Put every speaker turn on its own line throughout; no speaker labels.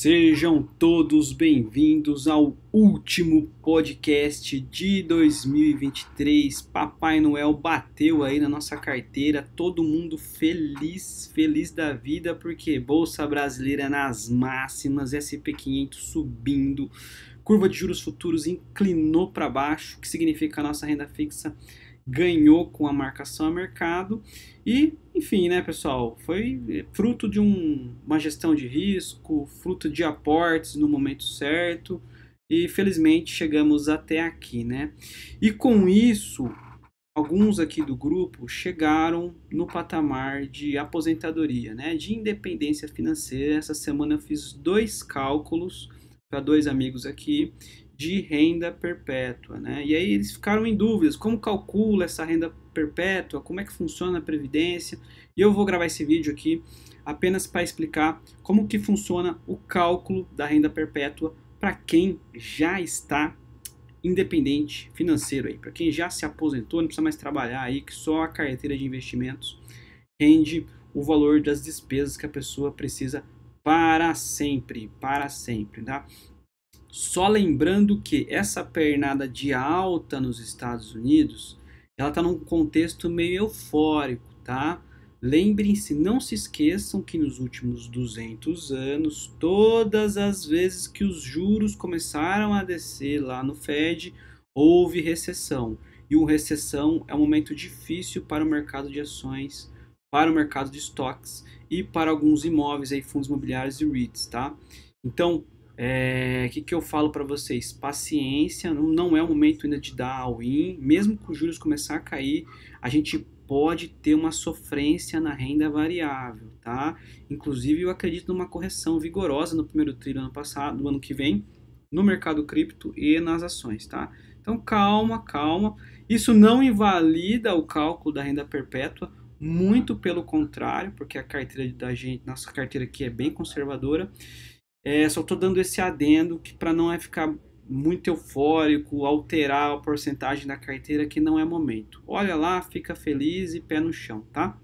Sejam todos bem-vindos ao último podcast de 2023. Papai Noel bateu aí na nossa carteira, todo mundo feliz, feliz da vida, porque Bolsa Brasileira nas máximas, SP500 subindo, curva de juros futuros inclinou para baixo, que significa que a nossa renda fixa ganhou com a marcação a mercado e, enfim, né, pessoal, foi fruto de uma gestão de risco, fruto de aportes no momento certo e felizmente chegamos até aqui, né? E com isso, alguns aqui do grupo chegaram no patamar de aposentadoria, né, de independência financeira. Essa semana eu fiz dois cálculos para dois amigos aqui de renda perpétua, né? E aí eles ficaram em dúvidas, como calcula essa renda perpétua, como é que funciona a previdência? E eu vou gravar esse vídeo aqui apenas para explicar como que funciona o cálculo da renda perpétua para quem já está independente financeiro aí, para quem já se aposentou, não precisa mais trabalhar aí, que só a carteira de investimentos rende o valor das despesas que a pessoa precisa para sempre, tá? Só lembrando que essa pernada de alta nos Estados Unidos, ela está num contexto meio eufórico, tá? Lembrem-se, não se esqueçam que nos últimos 200 anos, todas as vezes que os juros começaram a descer lá no Fed, houve recessão. E uma recessão é um momento difícil para o mercado de ações, para o mercado de estoques e para alguns imóveis, aí, fundos imobiliários e REITs, tá? Então, que eu falo para vocês? Paciência, não é o momento ainda de dar all-in, mesmo que os juros começar a cair, a gente pode ter uma sofrência na renda variável, tá? Inclusive eu acredito numa correção vigorosa no primeiro tri do ano passado, do ano que vem, no mercado cripto e nas ações, tá? Então calma, calma. Isso não invalida o cálculo da renda perpétua, muito pelo contrário, porque a carteira da gente, nossa carteira aqui é bem conservadora. Só estou dando esse adendo que para não ficar muito eufórico, alterar a porcentagem da carteira, que não é momento. Olha lá, fica feliz e pé no chão, tá?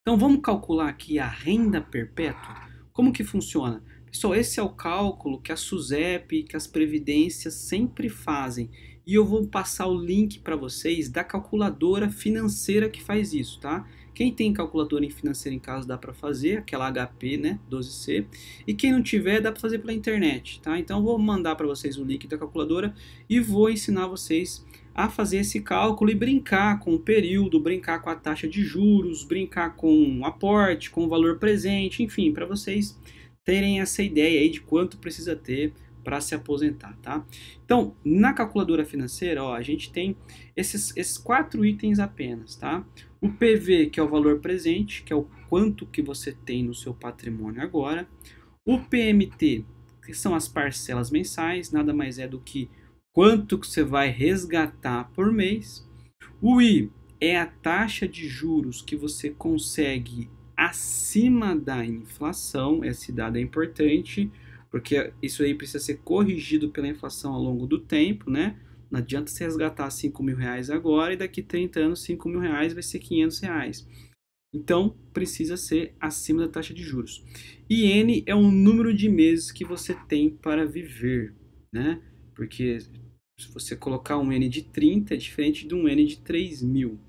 Então vamos calcular aqui a renda perpétua. Como que funciona? Pessoal, esse é o cálculo que a SUSEP, que as previdências sempre fazem. E eu vou passar o link para vocês da calculadora financeira que faz isso, tá? Quem tem calculadora financeira em casa dá para fazer, aquela HP, né, 12C. E quem não tiver, dá para fazer pela internet, tá? Então eu vou mandar para vocês o link da calculadora e vou ensinar vocês a fazer esse cálculo e brincar com o período, brincar com a taxa de juros, brincar com o aporte, com o valor presente, enfim, para vocês terem essa ideia aí de quanto precisa ter para se aposentar, tá? Então, na calculadora financeira, ó, a gente tem esses 4 itens apenas, tá? O PV, que é o valor presente, que é o quanto que você tem no seu patrimônio agora. O PMT, que são as parcelas mensais, nada mais é do que quanto que você vai resgatar por mês. O I é a taxa de juros que você consegue acima da inflação. Esse dado é importante, porque isso aí precisa ser corrigido pela inflação ao longo do tempo, né? Não adianta você resgatar 5 mil reais agora e daqui 30 anos 5 mil reais vai ser 500 reais. Então, precisa ser acima da taxa de juros. E N é o número de meses que você tem para viver, né? Porque se você colocar um N de 30 é diferente de um N de 3 mil,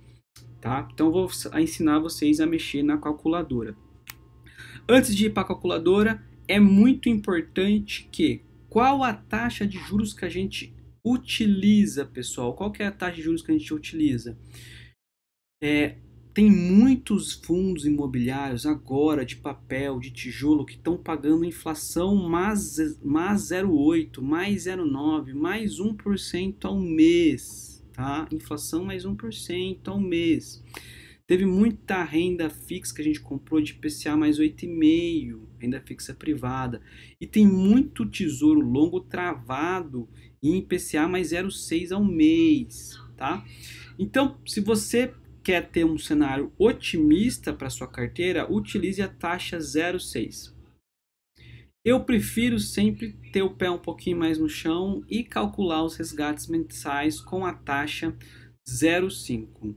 tá? Então, eu vou ensinar vocês a mexer na calculadora. Antes de ir para a calculadora, é muito importante que qual a taxa de juros que a gente utiliza, pessoal? Qual que é a taxa de juros que a gente utiliza? Tem muitos fundos imobiliários agora de papel, de tijolo, que estão pagando inflação mais 0,8, mais 0,9, mais 1% ao mês, tá? Inflação mais 1% ao mês. Teve muita renda fixa que a gente comprou de IPCA mais 8,5, renda fixa privada. E tem muito tesouro longo travado em IPCA mais 0,6 ao mês, tá? Então, se você quer ter um cenário otimista para sua carteira, utilize a taxa 0,6. Eu prefiro sempre ter o pé um pouquinho mais no chão e calcular os resgates mensais com a taxa 0,5.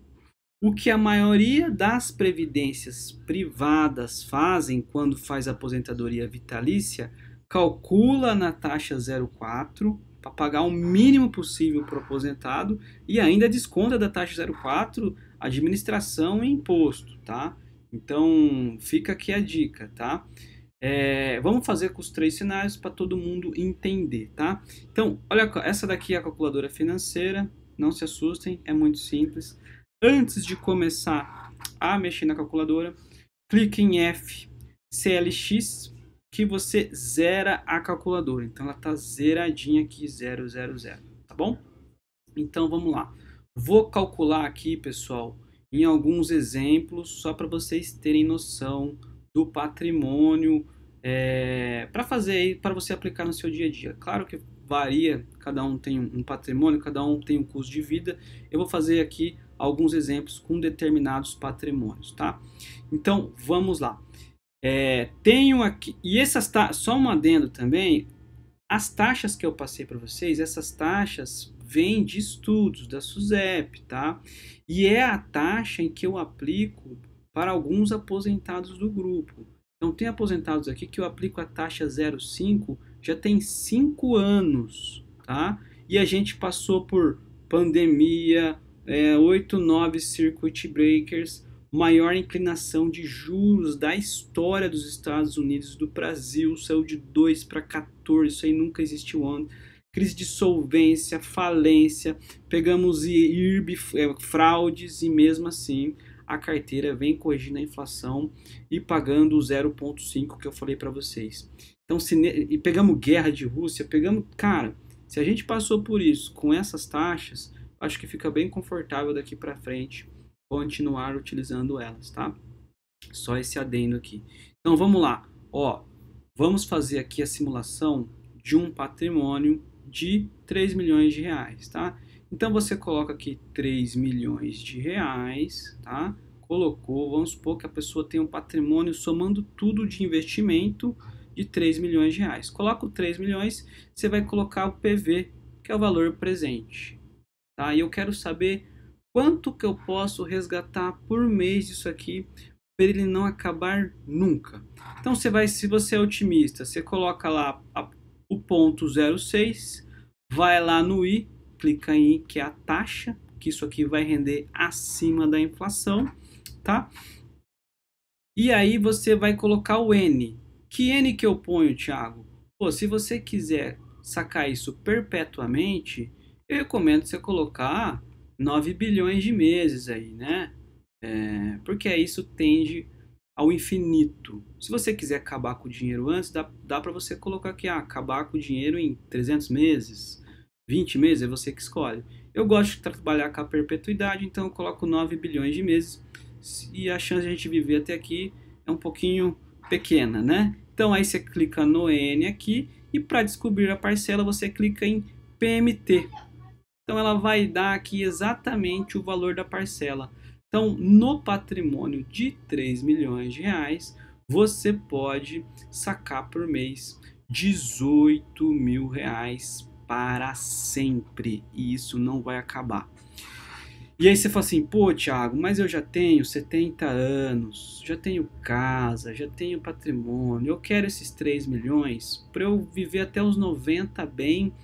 O que a maioria das previdências privadas fazem quando faz aposentadoria vitalícia, calcula na taxa 0,4 para pagar o mínimo possível para o aposentado e ainda desconta da taxa 0,4 administração e imposto, tá? Então fica aqui a dica, tá? Vamos fazer com os 3 cenários para todo mundo entender, tá? Então, olha, essa daqui é a calculadora financeira, não se assustem, é muito simples. Antes de começar a mexer na calculadora, clique em F, CLX, que você zera a calculadora. Então ela tá zeradinha aqui, 000, tá bom? Então vamos lá. Vou calcular aqui, pessoal, em alguns exemplos, só para vocês terem noção do patrimônio para fazer aí, para você aplicar no seu dia a dia. Claro que varia, cada um tem um patrimônio, cada um tem um custo de vida. Eu vou fazer aqui alguns exemplos com determinados patrimônios, tá? Então vamos lá. Tenho aqui, e essas só um adendo também, as taxas que eu passei para vocês, essas taxas vêm de estudos da SUSEP, tá? E é a taxa em que eu aplico para alguns aposentados do grupo. Então tem aposentados aqui que eu aplico a taxa 0,5 já tem 5 anos, tá? E a gente passou por pandemia, 8, 9 circuit breakers, maior inclinação de juros da história dos Estados Unidos, do Brasil, saiu de 2 para 14, isso aí nunca existiu antes. Crise de solvência, falência, pegamos IRB, fraudes, e mesmo assim a carteira vem corrigindo a inflação e pagando o 0,5 que eu falei para vocês. Então, e pegamos guerra de Rússia, cara, se a gente passou por isso com essas taxas, acho que fica bem confortável daqui para frente continuar utilizando elas, tá? Só esse adendo aqui. Então vamos lá, vamos fazer aqui a simulação de um patrimônio de 3 milhões de reais, tá? Então você coloca aqui 3 milhões de reais, tá? Colocou, vamos supor que a pessoa tem um patrimônio somando tudo de investimento de 3 milhões de reais. Coloca o 3 milhões, você vai colocar o PV, que é o valor presente, tá? E eu quero saber quanto que eu posso resgatar por mês disso aqui para ele não acabar nunca. Então se você é otimista, você coloca lá o ponto 0,6, vai lá no I, clica em I, que é a taxa, que isso aqui vai render acima da inflação, tá? E aí você vai colocar o N. Que N que eu ponho, Thiago? Pô, se você quiser sacar isso perpetuamente, eu recomendo você colocar 9 bilhões de meses aí, né? Porque isso tende ao infinito. Se você quiser acabar com o dinheiro antes, dá para você colocar aqui, acabar com o dinheiro em 300 meses, 20 meses, é você que escolhe. Eu gosto de trabalhar com a perpetuidade, então eu coloco 9 bilhões de meses e a chance de a gente viver até aqui é um pouquinho pequena, né? Então aí você clica no N aqui e para descobrir a parcela você clica em PMT. Então ela vai dar aqui exatamente o valor da parcela. Então, no patrimônio de 3 milhões de reais, você pode sacar por mês 18 mil reais para sempre. E isso não vai acabar. E aí você fala assim, pô, Thiago, mas eu já tenho 70 anos, já tenho casa, já tenho patrimônio, eu quero esses 3 milhões para eu viver até os 90 bem,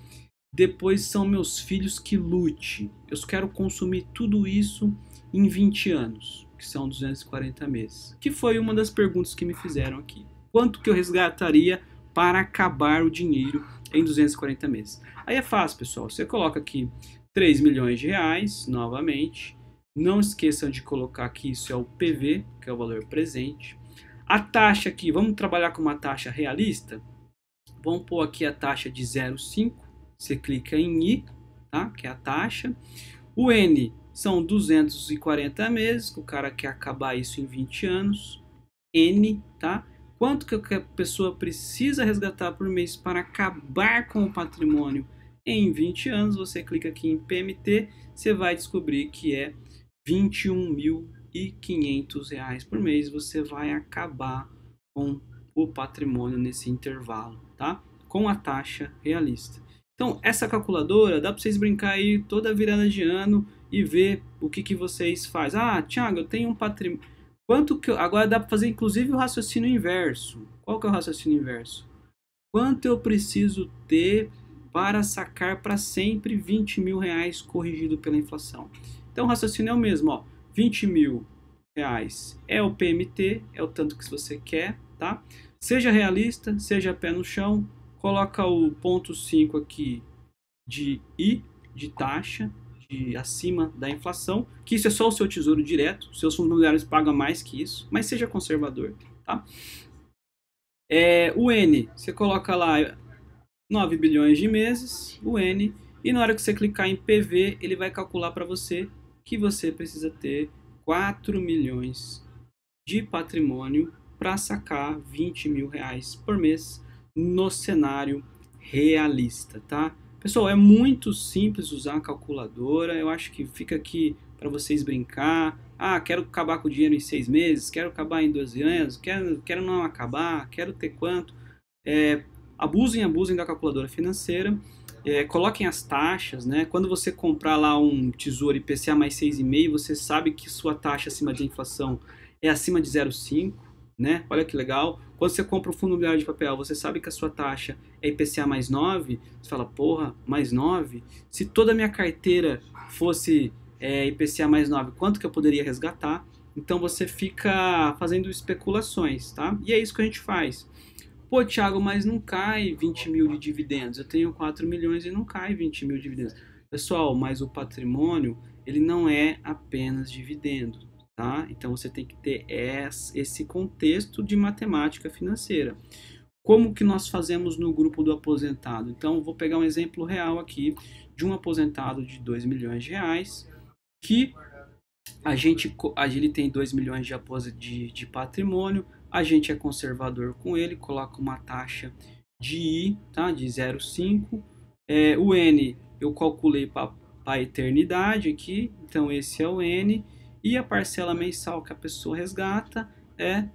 depois são meus filhos que lute. Eu quero consumir tudo isso em 20 anos, que são 240 meses. Que foi uma das perguntas que me fizeram aqui. Quanto que eu resgataria para acabar o dinheiro em 240 meses? Aí é fácil, pessoal. Você coloca aqui 3 milhões de reais, novamente. Não esqueçam de colocar que isso é o PV, que é o valor presente. A taxa aqui, vamos trabalhar com uma taxa realista? Vamos pôr aqui a taxa de 0,5. Você clica em I, tá? Que é a taxa. O N são 240 meses, que o cara quer acabar isso em 20 anos. N, tá? Quanto que a pessoa precisa resgatar por mês para acabar com o patrimônio em 20 anos? Você clica aqui em PMT, você vai descobrir que é R$ 21.500 por mês. Você vai acabar com o patrimônio nesse intervalo, tá? Com a taxa realista. Então, essa calculadora dá para vocês brincar aí toda virada de ano e ver o que vocês fazem. Ah, Thiago, eu tenho um patrimônio. Agora dá para fazer inclusive o raciocínio inverso. Qual que é o raciocínio inverso? quanto eu preciso ter para sacar para sempre 20 mil reais corrigido pela inflação. Então o raciocínio é o mesmo, ó, 20 mil reais é o PMT, é o tanto que você quer, tá? Seja realista, seja pé no chão, coloca o ponto 5 aqui de I, de taxa, de acima da inflação, que isso é só o seu tesouro direto, seus fundos imobiliários pagam mais que isso, mas seja conservador, tá? O N, você coloca lá 9 bilhões de meses, o N, e na hora que você clicar em PV, ele vai calcular para você que você precisa ter 4 milhões de patrimônio para sacar 20 mil reais por mês no cenário realista, tá? Pessoal, é muito simples usar a calculadora, eu acho que fica aqui para vocês brincar. Ah, quero acabar com o dinheiro em 6 meses, quero acabar em 12 anos, quero não acabar, quero ter quanto. Abusem da calculadora financeira, coloquem as taxas, né? Quando você comprar lá um tesouro IPCA mais 6,5, você sabe que sua taxa acima da inflação é acima de 0,5, né? Olha que legal. Quando você compra um fundo imobiliário de papel, você sabe que a sua taxa é IPCA mais 9, você fala, porra, mais 9? Se toda a minha carteira fosse IPCA mais 9, quanto que eu poderia resgatar? Então você fica fazendo especulações, tá? E é isso que a gente faz. Pô, Thiago, mas não cai 20 mil de dividendos. Eu tenho 4 milhões e não cai 20 mil de dividendos. Pessoal, mas o patrimônio, ele não é apenas dividendo, tá? Então você tem que ter esse contexto de matemática financeira. Como que nós fazemos no grupo do aposentado? Então, vou pegar um exemplo real aqui de um aposentado de 2 milhões de reais, que ele tem 2 milhões de patrimônio, a gente é conservador com ele, coloca uma taxa de I, tá? De 0,5. O N eu calculei para a eternidade aqui, então esse é o N. E a parcela mensal que a pessoa resgata é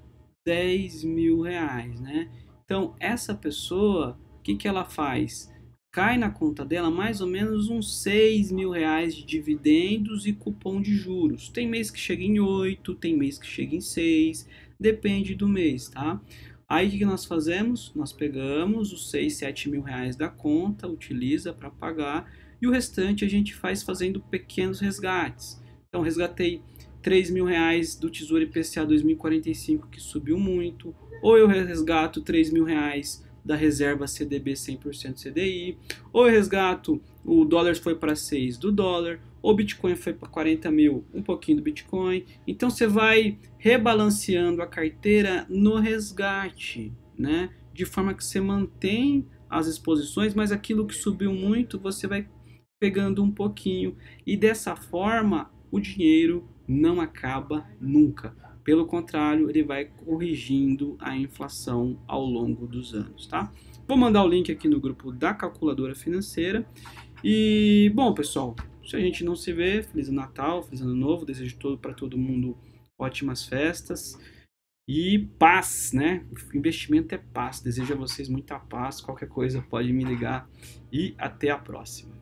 10 mil reais, né? Então essa pessoa, o que ela faz? Cai na conta dela mais ou menos uns 6 mil reais de dividendos e cupom de juros. Tem mês que chega em 8, tem mês que chega em 6, depende do mês, tá? Aí o que nós fazemos? Nós pegamos os 6, 7 mil reais da conta, utiliza para pagar, e o restante a gente faz fazendo pequenos resgates. Então resgatei 3 mil reais do Tesouro IPCA 2045, que subiu muito, ou eu resgato 3 mil reais da reserva CDB 100% CDI, ou eu resgato, o dólar foi para 6 do dólar, ou o Bitcoin foi para 40 mil, um pouquinho do Bitcoin. Então você vai rebalanceando a carteira no resgate, né? De forma que você mantém as exposições, mas aquilo que subiu muito você vai pegando um pouquinho, e dessa forma o dinheiro não acaba nunca. Pelo contrário, ele vai corrigindo a inflação ao longo dos anos, tá? Vou mandar o link aqui no grupo da calculadora financeira. E, bom, pessoal, se a gente não se vê, Feliz Natal, Feliz Ano Novo, desejo para todo mundo ótimas festas e paz, né? O investimento é paz, desejo a vocês muita paz, qualquer coisa pode me ligar e até a próxima.